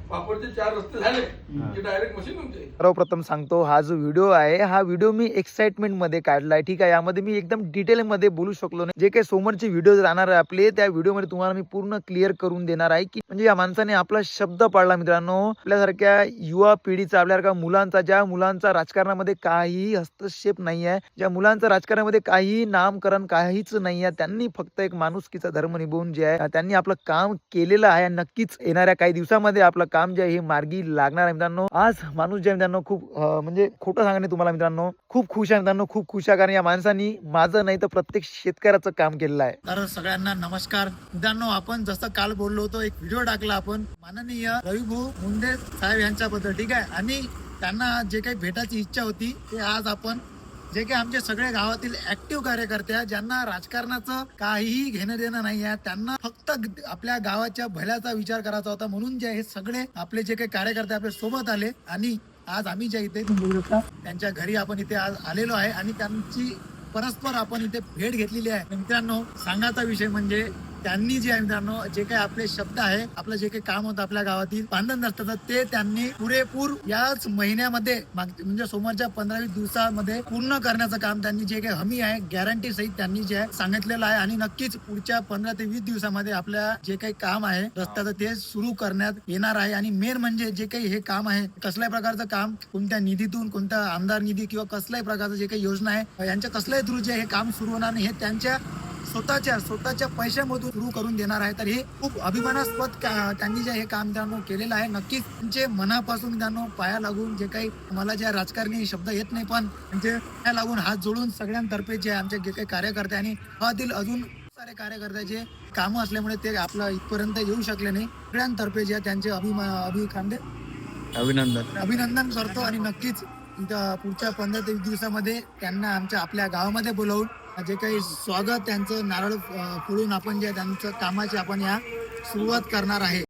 पापडचे 4 रस्ते झाले की डायरेक्ट मशीन तुमचे. सर्वप्रथम सांगतो, हा जो व्हिडिओ आहे हा व्हिडिओ मी एक्साइटमेंट मध्ये काढलाय. ठीक आहे, यामध्ये मी एकदम डिटेल मध्ये बोलू शकलो नाही. जे काही समोरचे व्हिडिओ राहणार आहे आपले, त्या व्हिडिओ मध्ये तुम्हाला मी पूर्ण क्लिअर करून देणार आहे की म्हणजे या माणसाने आपला शब्द पाळला. मित्रांनो, आपल्यासारख्या युवा पिढीचा, आपल्यासारख्या मुलांचा, ज्या मुलांचा राजकारणामध्ये काहीही हस्तक्षेप नाही आहे, ज्या मुलांचा राजकारणामध्ये काही नामकरण काहीच नाही आहे, त्यांनी फक्त एक माणुसकीचा धर्म निभावून जे आहे त्यांनी आपलं काम केलेलं आहे. नक्कीच येणाऱ्या काही दिवसामध्ये आपलं काम जे आहे हे मार्गी लागणार आहे. मित्रांनो, आज माणूस जे मित्रांनो खूप म्हणजे खोटं सांगणे तुम्हाला मित्रांनो खूप खुश आहे. मित्रांनो, खूप खुश आहे, कारण या माणसानी माझं नाही तर प्रत्येक शेतकऱ्याचं काम केलेलं आहे. तर सगळ्यांना नमस्कार. मित्रांनो, आपण जसं काल बोललो होतो, एक व्हिडिओ टाकला आपण माननीय रविभाऊ मुंडे साहेब यांच्याबद्दल. ठीक आहे, आणि त्यांना जे काही भेटायची इच्छा होती ते आज आपण जे काही आमचे सगळे गावातील ऍक्टिव्ह कार्यकर्ते आहेत, ज्यांना राजकारणाचं काहीही घेणं देणं नाही आहे, त्यांना फक्त आपल्या गावाच्या भल्याचा विचार करायचा होता, म्हणून जे हे सगळे आपले जे काही कार्यकर्ते आपल्या सोबत आले. आणि आज आम्ही ज्या इथे त्यांच्या घरी आपण इथे आज आलेलो आहे आणि त्यांची परस्पर आपण इथे भेट घेतलेली आहे. मित्रांनो, सांगायचा विषय म्हणजे त्यांनी जे आहे मित्रांनो जे काही आपले शब्द आहे, आपलं जे काही काम होतं आपल्या गावातील बांधण रस्त्याचं, ते त्यांनी पुरेपूर याच महिन्यामध्ये म्हणजे समोरच्या 15-20 दिवसामध्ये पूर्ण करण्याचं काम त्यांनी जे काही हमी आहे, गॅरंटी सहित त्यांनी जे आहे सांगितलेलं आहे. आणि नक्कीच पुढच्या 15 ते 20 दिवसामध्ये आपल्या जे काही काम आहे रस्त्याचं ते सुरू करण्यात येणार आहे. आणि मेन म्हणजे जे काही हे काम आहे, कसल्याही प्रकारचं काम, कोणत्या निधीतून, कोणत्या आमदार निधी किंवा कसल्याही प्रकारचं जे काही योजना आहे यांच्या कसल्याही थ्रू जे हे काम सुरू होणार नाही, हे त्यांच्या स्वतःच्या पैशामधून सुरू करून देणार आहे. तर हे खूप अभिमानास्पद त्यांनी जे हे काम त्यांना केलेलं आहे. नक्कीच त्यांचे मनापासून त्यांना पाया लागून, जे काही मला ज्या राजकारणी शब्द येत नाही, पण म्हणजे पाया लागून हात जोडून सगळ्यांतर्फे जे आमचे जे काही कार्यकर्ते आणि गावातील अजून सारे कार्यकर्त्याचे कामं असल्यामुळे ते आपलं इथपर्यंत येऊ शकले नाही, सगळ्यांतर्फे जे त्यांचे अभिनंदन करतो. आणि नक्कीच पुढच्या 15 ते 20 दिवसामध्ये त्यांना आपल्या गावामध्ये बोलावून जे काही स्वागत, त्यांचं नारळ फोडून आपण जे त्यांचं कामाची आपण या सुरुवात करणार आहे.